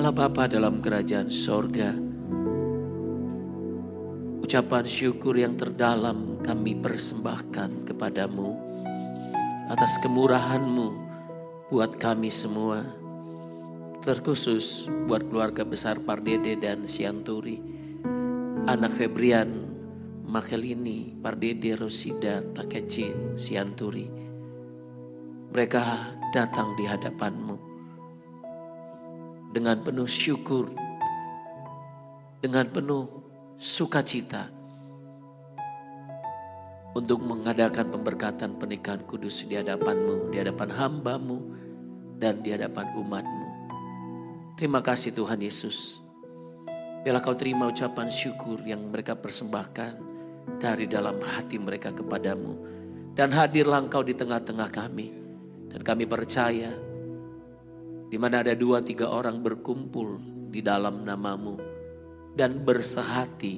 Allah Bapa dalam kerajaan sorga, ucapan syukur yang terdalam kami persembahkan kepadamu atas kemurahan-Mu buat kami semua. Terkhusus buat keluarga besar Pardede dan Sianturi, anak Febrian, Makelini, Pardede, Rosida, Takecin, Sianturi. Mereka datang di hadapan-Mu dengan penuh syukur, dengan penuh sukacita untuk mengadakan pemberkatan pernikahan kudus di hadapan-Mu, di hadapan hamba-Mu, dan di hadapan umat-Mu. Terima kasih Tuhan Yesus. Biarlah Kau terima ucapan syukur yang mereka persembahkan dari dalam hati mereka kepadamu. Dan hadirlah Engkau di tengah-tengah kami. Dan kami percaya di mana ada 2-3 orang berkumpul di dalam nama-Mu dan bersehati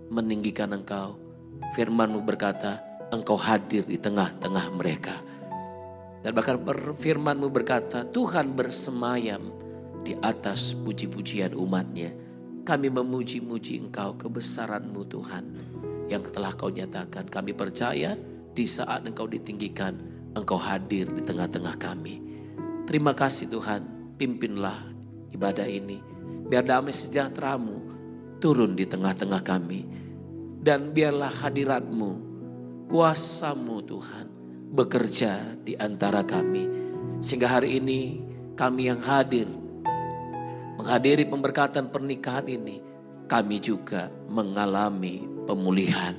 meninggikan Engkau. Firman-Mu berkata, Engkau hadir di tengah-tengah mereka. Dan bahkan firman-Mu berkata, Tuhan bersemayam di atas puji-pujian umat-Nya. Kami memuji-muji Engkau, kebesaran-Mu Tuhan yang telah Kau nyatakan. Kami percaya di saat Engkau ditinggikan, Engkau hadir di tengah-tengah kami. Terima kasih Tuhan, pimpinlah ibadah ini. Biar damai sejahtera-Mu turun di tengah-tengah kami. Dan biarlah hadirat-Mu, kuasa-Mu Tuhan bekerja di antara kami. Sehingga hari ini kami yang hadir, menghadiri pemberkatan pernikahan ini, kami juga mengalami pemulihan.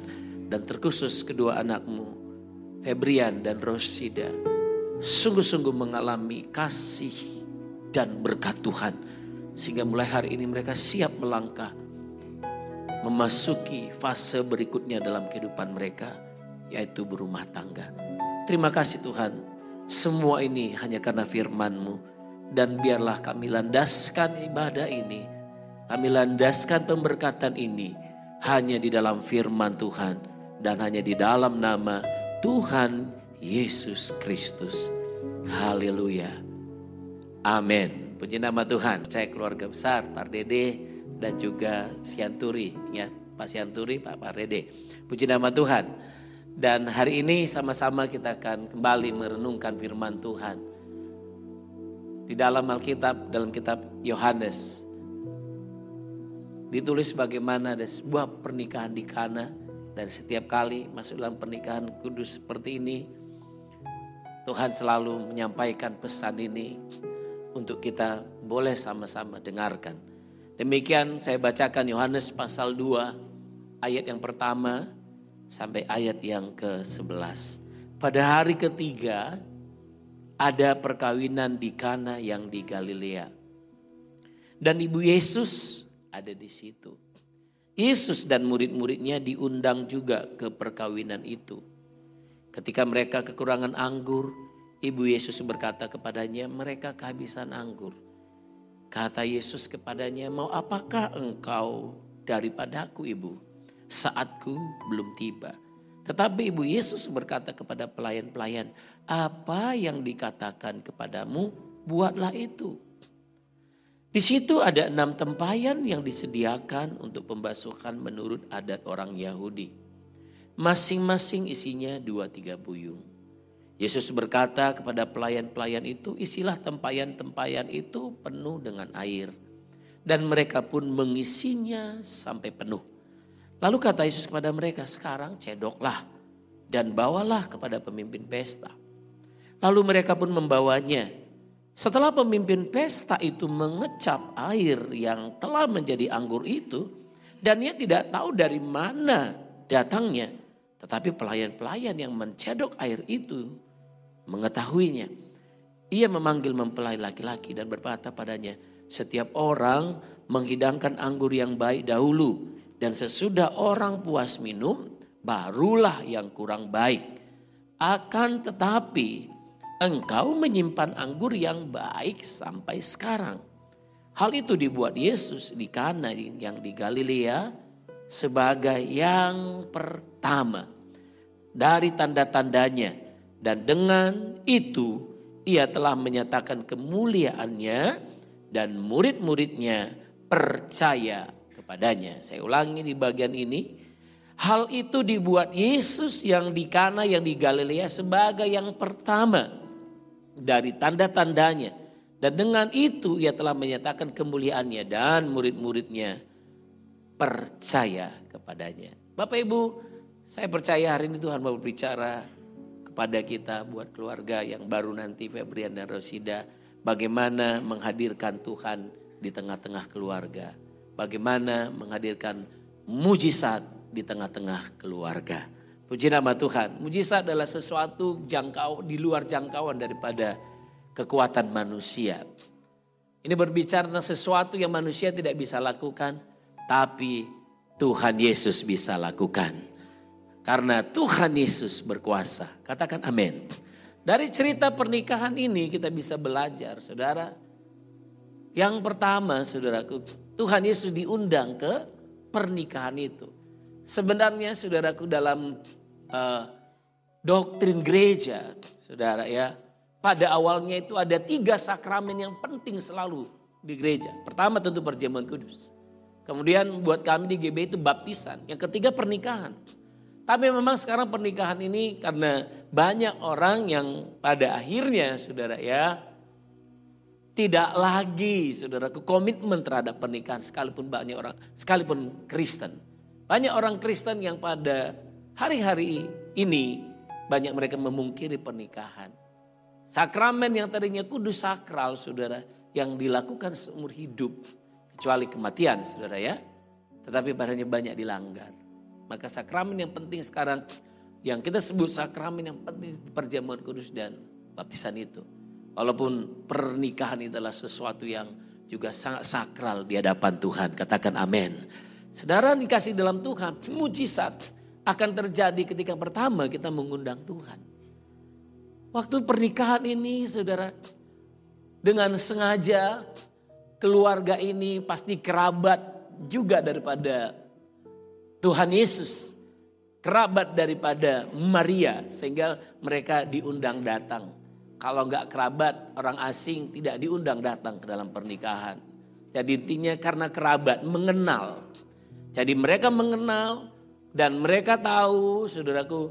Dan terkhusus kedua anak-Mu, Febrian dan Rosida, sungguh-sungguh mengalami kasih dan berkat Tuhan. Sehingga mulai hari ini mereka siap melangkah, memasuki fase berikutnya dalam kehidupan mereka, yaitu berumah tangga. Terima kasih Tuhan, semua ini hanya karena firman-Mu. Dan biarlah kami landaskan ibadah ini, kami landaskan pemberkatan ini hanya di dalam firman Tuhan dan hanya di dalam nama Tuhan Yesus Kristus. Haleluya. Amin. Puji nama Tuhan. Saya keluarga besar Pardede dan juga Sianturi, ya Pak Sianturi, Pak Pardede. Puji nama Tuhan. Dan hari ini sama-sama kita akan kembali merenungkan firman Tuhan. Di dalam Alkitab, dalam kitab Yohanes, ditulis bagaimana ada sebuah pernikahan di Kana. Dan setiap kali masuk dalam pernikahan kudus seperti ini, Tuhan selalu menyampaikan pesan ini untuk kita boleh sama-sama dengarkan. Demikian saya bacakan Yohanes pasal 2 ayat yang pertama sampai ayat yang ke-11. Pada hari ketiga ada perkawinan di Kana yang di Galilea. Dan Ibu Yesus ada di situ. Yesus dan murid-muridnya diundang juga ke perkawinan itu. Ketika mereka kekurangan anggur, Ibu Yesus berkata kepadanya, mereka kehabisan anggur. Kata Yesus kepadanya, mau apakah engkau daripadaku Ibu? Saatku belum tiba. Tetapi Ibu Yesus berkata kepada pelayan-pelayan, apa yang dikatakan kepadamu, buatlah itu. Di situ ada 6 tempayan yang disediakan untuk pembasuhan menurut adat orang Yahudi. Masing-masing isinya 2-3 buyung. Yesus berkata kepada pelayan-pelayan itu, isilah tempayan-tempayan itu penuh dengan air. Dan mereka pun mengisinya sampai penuh. Lalu kata Yesus kepada mereka, sekarang cedoklah dan bawalah kepada pemimpin pesta. Lalu mereka pun membawanya. Setelah pemimpin pesta itu mengecap air yang telah menjadi anggur itu, dan ia tidak tahu dari mana datangnya. Tetapi pelayan-pelayan yang mencedok air itu mengetahuinya. Ia memanggil mempelai laki-laki dan berkata padanya, setiap orang menghidangkan anggur yang baik dahulu. Dan sesudah orang puas minum, barulah yang kurang baik. Akan tetapi engkau menyimpan anggur yang baik sampai sekarang. Hal itu dibuat Yesus di Kana yang di Galilea sebagai yang pertama dari tanda-tandanya. Dan dengan itu ia telah menyatakan kemuliaannya dan murid-muridnya percaya kepadanya. Saya ulangi di bagian ini. Hal itu dibuat Yesus yang di Kana yang di Galilea sebagai yang pertama dari tanda-tandanya. Dan dengan itu ia telah menyatakan kemuliaannya dan murid-muridnya percaya kepadanya. Bapak Ibu, saya percaya hari ini Tuhan mau berbicara kepada kita buat keluarga yang baru nanti, Febrian dan Rosida. Bagaimana menghadirkan Tuhan di tengah-tengah keluarga. Bagaimana menghadirkan mujizat di tengah-tengah keluarga. Puji nama Tuhan. Mujizat adalah sesuatu di luar jangkauan daripada kekuatan manusia. Ini berbicara tentang sesuatu yang manusia tidak bisa lakukan, tapi Tuhan Yesus bisa lakukan. Karena Tuhan Yesus berkuasa. Katakan amin. Dari cerita pernikahan ini kita bisa belajar, saudara. Yang pertama, saudaraku, Tuhan Yesus diundang ke pernikahan itu. Sebenarnya, saudaraku, dalam doktrin gereja, saudara ya, pada awalnya itu ada 3 sakramen yang penting selalu di gereja. Pertama tentu perjamuan kudus. Kemudian buat kami di GB itu baptisan. Yang ketiga pernikahan. Tapi memang sekarang pernikahan ini karena banyak orang yang pada akhirnya saudara ya tidak lagi saudaraku komitmen terhadap pernikahan sekalipun Kristen. Banyak orang Kristen yang pada hari-hari ini banyak mereka memungkiri pernikahan. Sakramen yang tadinya kudus sakral saudara yang dilakukan seumur hidup kecuali kematian saudara ya. Tetapi padanya banyak dilanggar. Maka sakramen yang penting sekarang yang kita sebut sakramen yang penting perjamuan kudus dan baptisan itu. Walaupun pernikahan itu adalah sesuatu yang juga sangat sakral di hadapan Tuhan. Katakan amin. Saudara dikasih dalam Tuhan, mujizat akan terjadi ketika pertama kita mengundang Tuhan. Waktu pernikahan ini saudara, dengan sengaja keluarga ini pasti kerabat juga daripada Tuhan Yesus. Kerabat daripada Maria sehingga mereka diundang datang. Kalau enggak kerabat orang asing tidak diundang datang ke dalam pernikahan. Jadi intinya karena kerabat mengenal. Jadi mereka mengenal dan mereka tahu saudaraku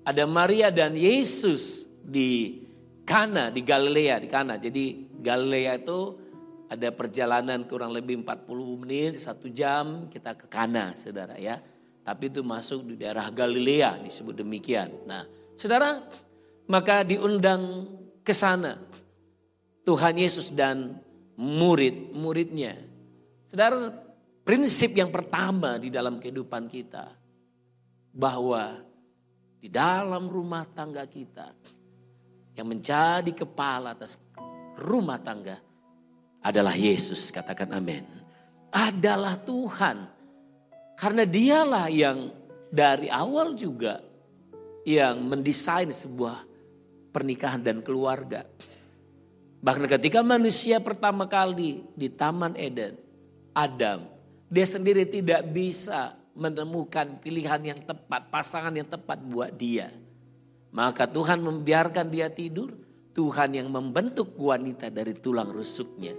ada Maria dan Yesus di Kana, di Galilea, di Kana. Jadi Galilea itu ada perjalanan kurang lebih 40 menit, 1 jam kita ke Kana, saudara ya. Tapi itu masuk di daerah Galilea disebut demikian. Nah, saudara, maka diundang ke sana Tuhan Yesus dan murid-muridnya. Saudara, prinsip yang pertama di dalam kehidupan kita bahwa di dalam rumah tangga kita yang menjadi kepala atas rumah tangga adalah Yesus. Katakan amin. Adalah Tuhan. Karena dialah yang dari awal juga yang mendesain sebuah pernikahan dan keluarga. Bahkan ketika manusia pertama kali di Taman Eden, Adam, dia sendiri tidak bisa menemukan pilihan yang tepat, pasangan yang tepat buat dia. Maka Tuhan membiarkan dia tidur. Tuhan yang membentuk wanita dari tulang rusuknya.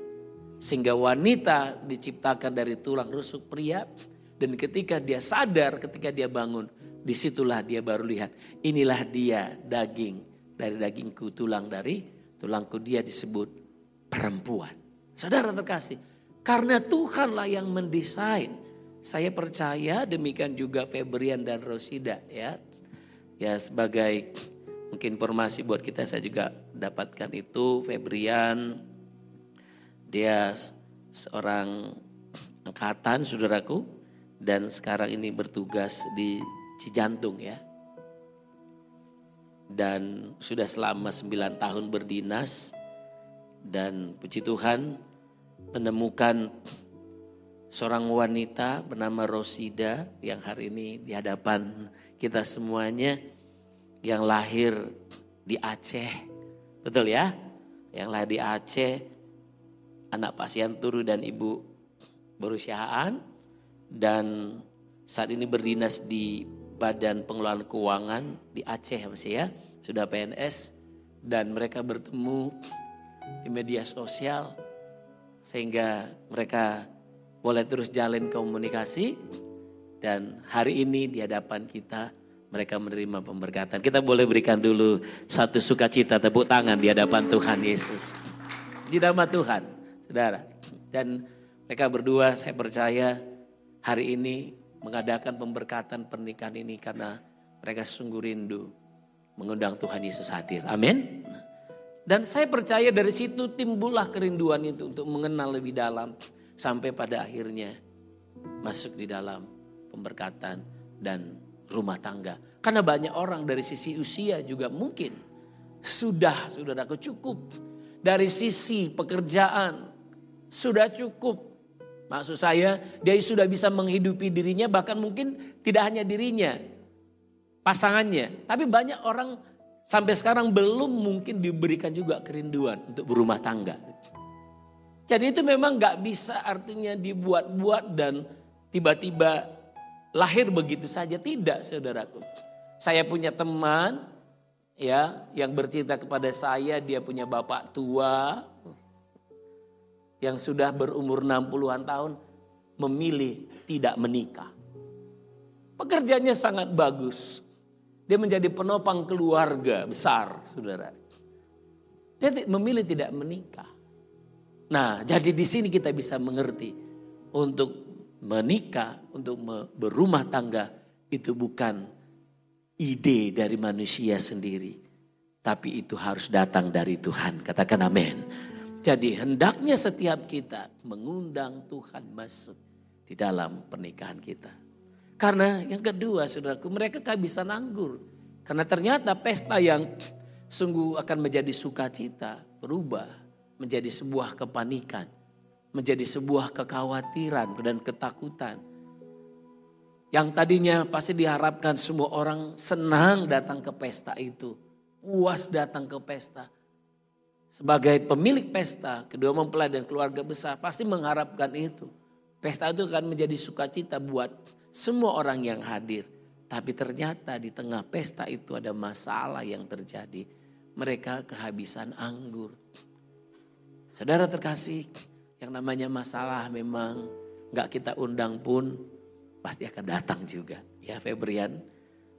Sehingga wanita diciptakan dari tulang rusuk pria. Dan ketika dia sadar, ketika dia bangun. Disitulah dia baru lihat. Inilah dia daging. Dari dagingku tulang dari tulangku dia disebut perempuan. Saudara terkasih. Karena Tuhanlah yang mendesain. Saya percaya demikian juga Febrian dan Rosida ya. Ya sebagai mungkin informasi buat kita saya juga dapatkan itu Febrian dia seorang angkatan saudaraku dan sekarang ini bertugas di Cijantung ya. Dan sudah selama 9 tahun berdinas dan puji Tuhan menemukan seorang wanita bernama Rosida yang hari ini di hadapan kita semuanya yang lahir di Aceh. Betul ya? Yang lahir di Aceh, anak Pak Sianturu dan Ibu Borusiaan. Dan saat ini berdinas di Badan Pengelolaan Keuangan di Aceh masih ya. Sudah PNS dan mereka bertemu di media sosial. sehingga mereka boleh terus jalin komunikasi. Dan hari ini di hadapan kita mereka menerima pemberkatan. Kita boleh berikan dulu satu sukacita, tepuk tangan di hadapan Tuhan Yesus. Di nama Tuhan, saudara. Dan mereka berdua saya percaya hari ini mengadakan pemberkatan pernikahan ini karena mereka sungguh rindu mengundang Tuhan Yesus hadir. Amin. Dan saya percaya dari situ timbullah kerinduan itu untuk mengenal lebih dalam. Sampai pada akhirnya masuk di dalam pemberkatan dan rumah tangga. Karena banyak orang dari sisi usia juga mungkin sudah cukup. Dari sisi pekerjaan sudah cukup. Maksud saya dia sudah bisa menghidupi dirinya, bahkan mungkin tidak hanya dirinya, pasangannya. Tapi banyak orang sampai sekarang belum mungkin diberikan juga kerinduan untuk berumah tangga. Jadi itu memang gak bisa artinya dibuat-buat dan tiba-tiba lahir begitu saja. Tidak, saudaraku. Saya punya teman ya yang bercerita kepada saya, dia punya bapak tua yang sudah berumur 60-an tahun memilih tidak menikah. Pekerjaannya sangat bagus. Dia menjadi penopang keluarga besar, saudara. Dia memilih tidak menikah. Nah, jadi di sini kita bisa mengerti untuk menikah, untuk berumah tangga itu bukan ide dari manusia sendiri. Tapi itu harus datang dari Tuhan. Katakan amin. Jadi hendaknya setiap kita mengundang Tuhan masuk di dalam pernikahan kita. Karena yang kedua saudaraku, mereka kehabisan anggur. Karena ternyata pesta yang sungguh akan menjadi sukacita berubah menjadi sebuah kepanikan. Menjadi sebuah kekhawatiran dan ketakutan. Yang tadinya pasti diharapkan semua orang senang datang ke pesta itu. Puas datang ke pesta. Sebagai pemilik pesta, kedua mempelai dan keluarga besar pasti mengharapkan itu. Pesta itu akan menjadi sukacita buat semua orang yang hadir. Tapi ternyata di tengah pesta itu ada masalah yang terjadi. Mereka kehabisan anggur. Saudara terkasih, yang namanya masalah memang gak kita undang pun pasti akan datang juga. Ya Febrian,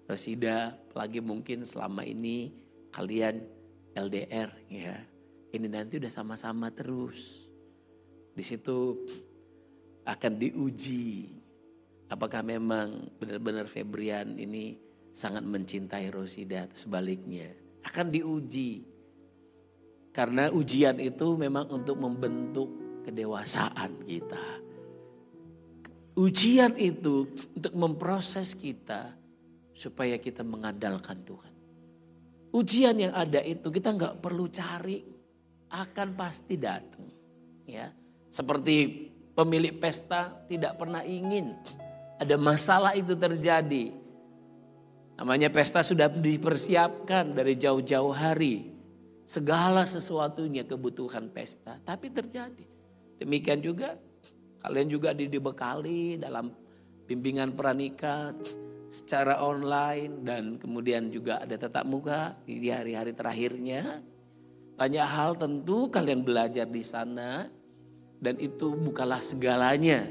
Rosida, apalagi mungkin selama ini kalian LDR ya. Ini nanti udah sama-sama terus. Di situ akan diuji. Apakah memang benar-benar Febrian ini sangat mencintai Rosida atau sebaliknya. Akan diuji. Karena ujian itu memang untuk membentuk kedewasaan kita. Ujian itu untuk memproses kita supaya kita mengandalkan Tuhan. Ujian yang ada itu kita nggak perlu cari, akan pasti datang. Ya, seperti pemilik pesta tidak pernah ingin ada masalah itu terjadi. Namanya pesta sudah dipersiapkan dari jauh-jauh hari. Segala sesuatunya kebutuhan pesta, tapi terjadi. Demikian juga kalian juga dibekali dalam bimbingan pranikah secara online dan kemudian juga ada tatap muka di hari-hari terakhirnya. Banyak hal tentu kalian belajar di sana dan itu bukanlah segalanya.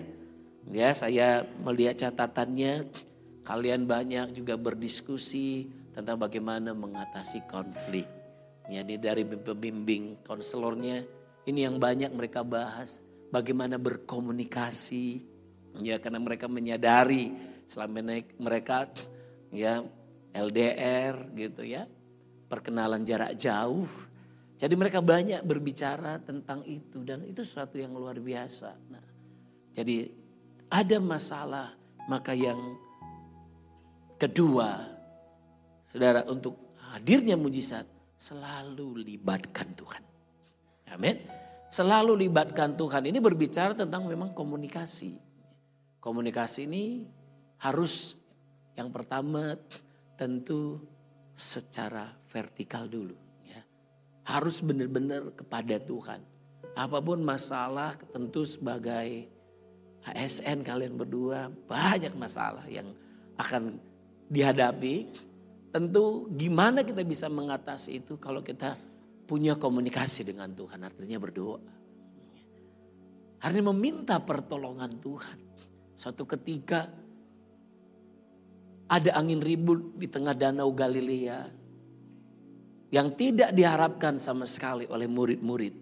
Ya, saya melihat catatannya kalian banyak juga berdiskusi tentang bagaimana mengatasi konflik. Ya, dari pembimbing konselornya ini yang banyak mereka bahas bagaimana berkomunikasi. Ya, karena mereka menyadari selama mereka ya LDR gitu ya, perkenalan jarak jauh. Jadi mereka banyak berbicara tentang itu dan itu sesuatu yang luar biasa. Nah, jadi ada masalah, maka yang kedua, saudara, untuk hadirnya mujizat selalu libatkan Tuhan. Amin. Selalu libatkan Tuhan. Ini berbicara tentang memang komunikasi. Komunikasi ini harus yang pertama tentu secara vertikal dulu. Ya. Harus benar-benar kepada Tuhan. Apapun masalah tentu sebagai ASN kalian berdua banyak masalah yang akan dihadapi. Tentu gimana kita bisa mengatasi itu kalau kita punya komunikasi dengan Tuhan, artinya berdoa. Akhirnya meminta pertolongan Tuhan. Suatu ketika ada angin ribut di tengah danau Galilea yang tidak diharapkan sama sekali oleh murid-murid.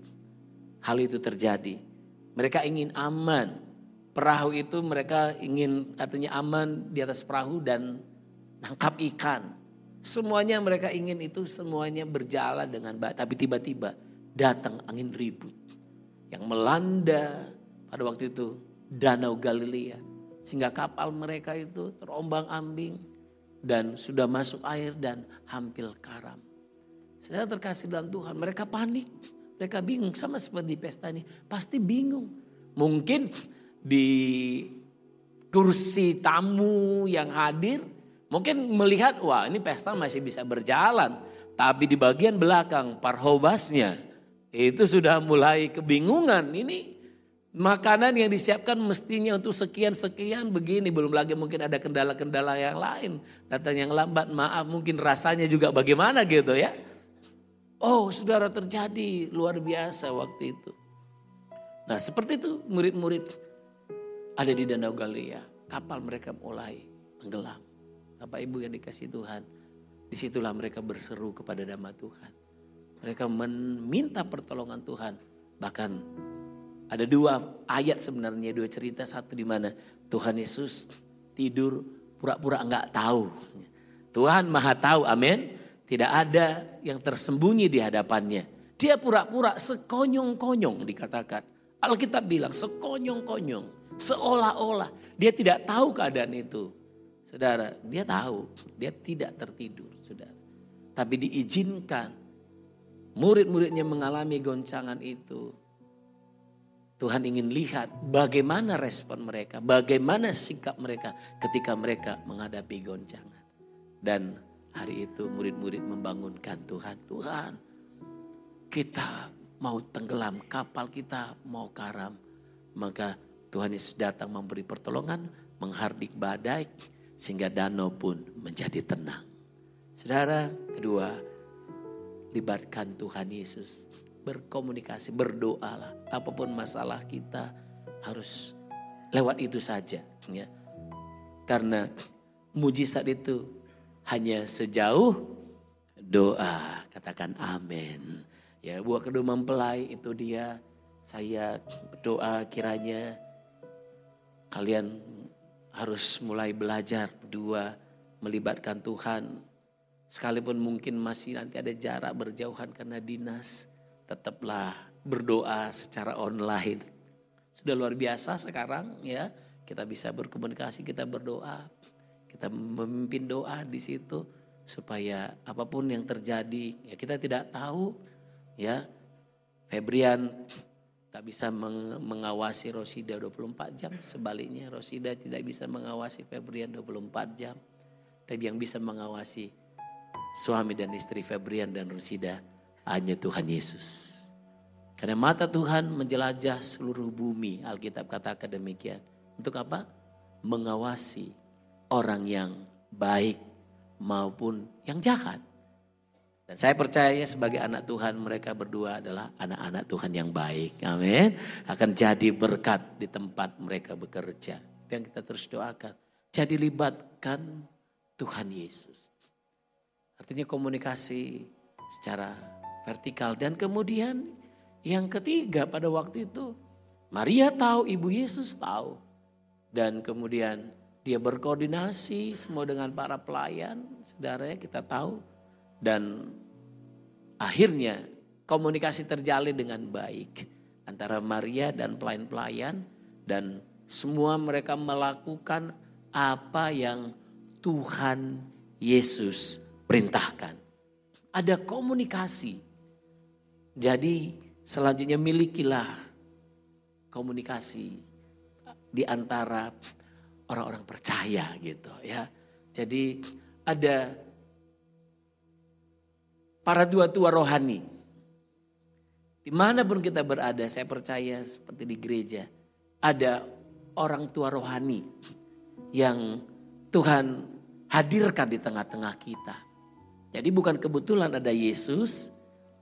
Hal itu terjadi. Mereka ingin aman. Perahu itu mereka ingin artinya aman di atas perahu dan nangkap ikan. Semuanya mereka ingin itu semuanya berjalan dengan baik. Tapi tiba-tiba datang angin ribut yang melanda pada waktu itu danau Galilea. Sehingga kapal mereka itu terombang-ambing dan sudah masuk air dan hampir karam. Saudara terkasih dalam Tuhan, mereka panik, mereka bingung sama seperti pesta ini, pasti bingung. Mungkin di kursi tamu yang hadir, mungkin melihat wah ini pesta masih bisa berjalan. Tapi di bagian belakang parhobasnya itu sudah mulai kebingungan. Ini makanan yang disiapkan mestinya untuk sekian-sekian begini. Belum lagi mungkin ada kendala-kendala yang lain. Datang yang lambat, maaf mungkin rasanya juga bagaimana gitu ya. Oh saudara terjadi luar biasa waktu itu. Nah seperti itu murid-murid ada di Danau Galilea. Kapal mereka mulai tenggelam. Bapak Ibu yang dikasihi Tuhan. Disitulah mereka berseru kepada nama Tuhan. Mereka meminta pertolongan Tuhan. Bahkan ada dua ayat sebenarnya, dua cerita. Satu di mana Tuhan Yesus tidur pura-pura enggak tahu. Tuhan Maha tahu, amin. Tidak ada yang tersembunyi di hadapannya. Dia pura-pura sekonyong-konyong dikatakan. Alkitab bilang sekonyong-konyong. Seolah-olah dia tidak tahu keadaan itu. Saudara, dia tahu. Dia tidak tertidur, saudara. Tapi diizinkan murid-muridnya mengalami goncangan itu. Tuhan ingin lihat bagaimana respon mereka. Bagaimana sikap mereka ketika mereka menghadapi goncangan. Dan hari itu murid-murid membangunkan Tuhan. Tuhan, kita mau tenggelam, kapal kita mau karam. Maka Tuhan Yesus datang memberi pertolongan, menghardik badai, sehingga danau pun menjadi tenang. Saudara, kedua, libatkan Tuhan Yesus. Berkomunikasi, berdoalah. Apapun masalah kita harus lewat itu saja. Ya. Karena mujizat itu hanya sejauh doa. Katakan amin. Ya, buah kedua mempelai itu dia. Saya berdoa kiranya kalian harus mulai belajar berdua melibatkan Tuhan. Sekalipun mungkin masih nanti ada jarak berjauhan karena dinas. Tetaplah berdoa secara online. Sudah luar biasa sekarang ya. Kita bisa berkomunikasi, kita berdoa. Kita memimpin doa di situ. Supaya apapun yang terjadi ya kita tidak tahu ya. Febrian tak bisa mengawasi Rosida 24 jam. Sebaliknya Rosida tidak bisa mengawasi Febrian 24 jam. Tapi yang bisa mengawasi suami dan istri Febrian dan Rosida hanya Tuhan Yesus. Karena mata Tuhan menjelajah seluruh bumi. Alkitab katakan demikian. Untuk apa? Mengawasi orang yang baik maupun yang jahat. Dan saya percaya sebagai anak Tuhan mereka berdua adalah anak-anak Tuhan yang baik. Amin. Akan jadi berkat di tempat mereka bekerja. Itu yang kita terus doakan. Jadi libatkan Tuhan Yesus. Artinya komunikasi secara vertikal. Dan kemudian yang ketiga pada waktu itu Maria tahu, Ibu Yesus tahu. Dan kemudian dia berkoordinasi semua dengan para pelayan. Saudara kita tahu. Dan akhirnya komunikasi terjalin dengan baik. Antara Maria dan pelayan-pelayan. Dan semua mereka melakukan apa yang Tuhan Yesus perintahkan. Ada komunikasi. Jadi selanjutnya milikilah komunikasi di antara orang-orang percaya gitu ya. Jadi ada para tua-tua rohani. Dimanapun kita berada, saya percaya seperti di gereja. Ada orang tua rohani yang Tuhan hadirkan di tengah-tengah kita. Jadi bukan kebetulan ada Yesus,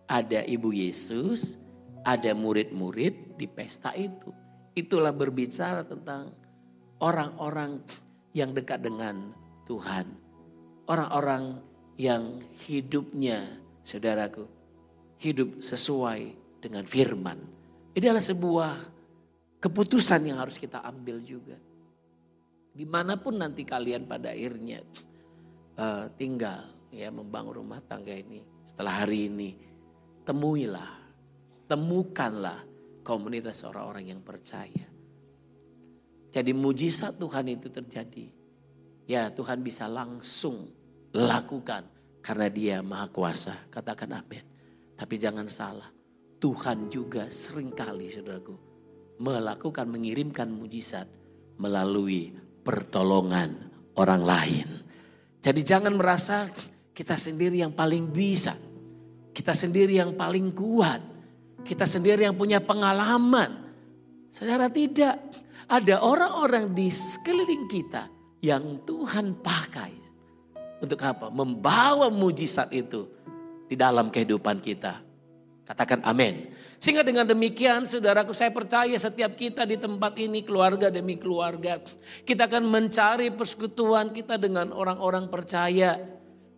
ada Ibu Yesus, ada murid-murid di pesta itu. itulah berbicara tentang orang-orang yang dekat dengan Tuhan. Orang-orang yang hidupnya, saudaraku, hidup sesuai dengan firman. Ini adalah sebuah keputusan yang harus kita ambil juga. Dimanapun nanti kalian pada akhirnya tinggal, ya, membangun rumah tangga ini. Setelah hari ini, temukanlah komunitas orang-orang yang percaya. Jadi mujizat Tuhan itu terjadi. Ya, Tuhan bisa langsung lakukan karena Dia Maha Kuasa. Katakan amin. Tapi jangan salah, Tuhan juga seringkali, saudaraku, mengirimkan mujizat melalui pertolongan orang lain. Jadi jangan merasa kita sendiri yang paling bisa. Kita sendiri yang paling kuat. Kita sendiri yang punya pengalaman. Saudara, tidak. Ada orang-orang di sekeliling kita yang Tuhan pakai. Untuk apa? Membawa mujizat itu di dalam kehidupan kita. Katakan amin. Sehingga dengan demikian, saudaraku, saya percaya setiap kita di tempat ini, keluarga demi keluarga, kita akan mencari persekutuan kita dengan orang-orang percaya.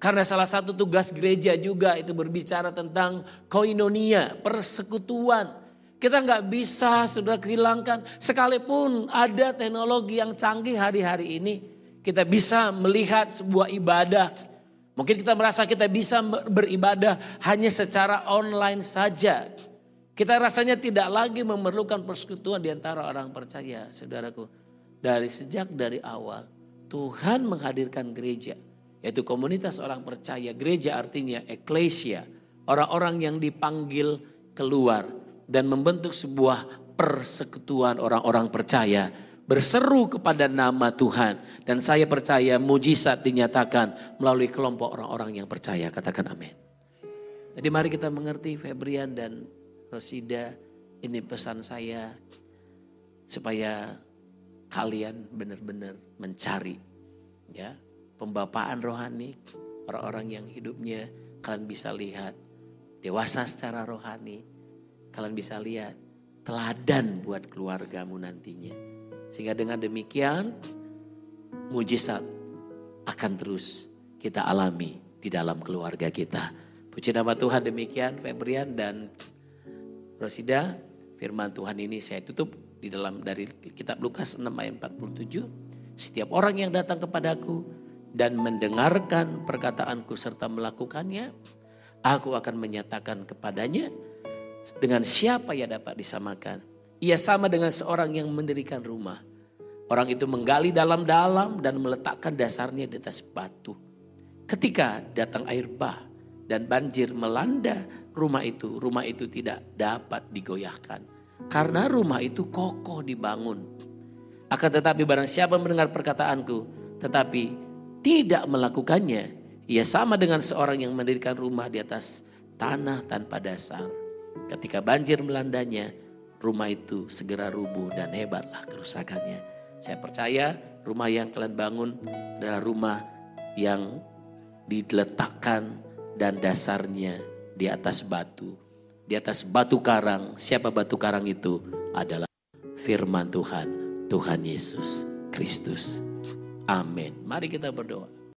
Karena salah satu tugas gereja juga itu berbicara tentang koinonia, persekutuan. Kita nggak bisa sudah hilangkan, sekalipun ada teknologi yang canggih hari-hari ini, kita bisa melihat sebuah ibadah. Mungkin kita merasa kita bisa beribadah hanya secara online saja. Kita rasanya tidak lagi memerlukan persekutuan di antara orang percaya. Saudaraku, dari awal Tuhan menghadirkan gereja, yaitu komunitas orang percaya. Gereja artinya eklesia, orang-orang yang dipanggil keluar dan membentuk sebuah persekutuan orang-orang percaya. Berseru kepada nama Tuhan. Dan saya percaya mujizat dinyatakan melalui kelompok orang-orang yang percaya. Katakan amin. Jadi mari kita mengerti, Febrian dan Rosida, ini pesan saya supaya kalian benar-benar mencari, ya, pembapaan rohani, orang-orang yang hidupnya kalian bisa lihat dewasa secara rohani. Kalian bisa lihat teladan buat keluargamu nantinya. Sehingga dengan demikian mujizat akan terus kita alami di dalam keluarga kita. Puji nama Tuhan. Demikian Febrian dan Rosida, firman Tuhan ini saya tutup di dalam dari kitab Lukas 6 ayat 47. Setiap orang yang datang kepadaku dan mendengarkan perkataanku serta melakukannya, aku akan menyatakan kepadanya dengan siapa ia dapat disamakan. Ia sama dengan seorang yang mendirikan rumah. Orang itu menggali dalam-dalam dan meletakkan dasarnya di atas batu. Ketika datang air bah dan banjir melanda rumah itu tidak dapat digoyahkan. Karena rumah itu kokoh dibangun. Akan tetapi barang siapa mendengar perkataanku tetapi tidak melakukannya, ia sama dengan seorang yang mendirikan rumah di atas tanah tanpa dasar. Ketika banjir melandanya, rumah itu segera rubuh dan hebatlah kerusakannya. Saya percaya rumah yang kalian bangun adalah rumah yang diletakkan dan dasarnya di atas batu. Di atas batu karang. Siapa batu karang itu? Adalah firman Tuhan, Tuhan Yesus Kristus. Amin. Mari kita berdoa.